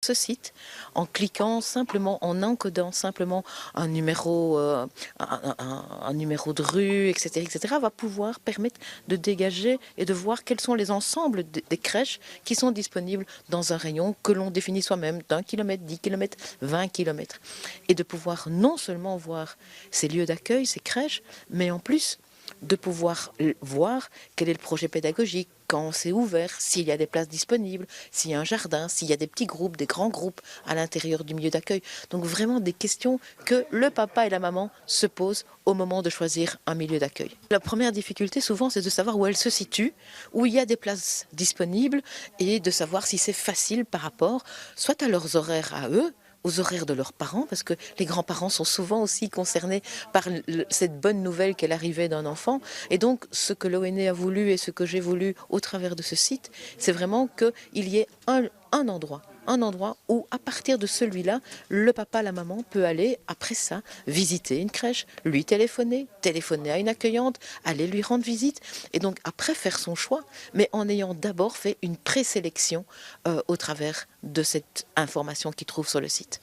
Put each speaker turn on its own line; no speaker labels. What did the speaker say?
ce site, en cliquant simplement, en encodant simplement un numéro, un numéro de rue, etc., va pouvoir permettre de dégager et de voir quels sont les ensembles des crèches qui sont disponibles dans un rayon que l'on définit soi-même d'1 kilomètre, 10 kilomètres, 20 kilomètres. Et de pouvoir non seulement voir ces lieux d'accueil, ces crèches, mais en plus de pouvoir voir quel est le projet pédagogique, quand c'est ouvert, s'il y a des places disponibles, s'il y a un jardin, s'il y a des petits groupes, des grands groupes à l'intérieur du milieu d'accueil. Donc vraiment des questions que le papa et la maman se posent au moment de choisir un milieu d'accueil. La première difficulté souvent c'est de savoir où elle se situe, où il y a des places disponibles et de savoir si c'est facile par rapport soit à leurs horaires à eux, aux horaires de leurs parents, parce que les grands-parents sont souvent aussi concernés par cette bonne nouvelle qu'est l'arrivée d'un enfant. Et donc, ce que l'ONE a voulu et ce que j'ai voulu au travers de ce site, c'est vraiment qu'il y ait un endroit où, à partir de celui-là, le papa, la maman peut aller, après ça, visiter une crèche, lui téléphoner à une accueillante, aller lui rendre visite, et donc après faire son choix, mais en ayant d'abord fait une présélection au travers de cette information qu'il trouve sur le site.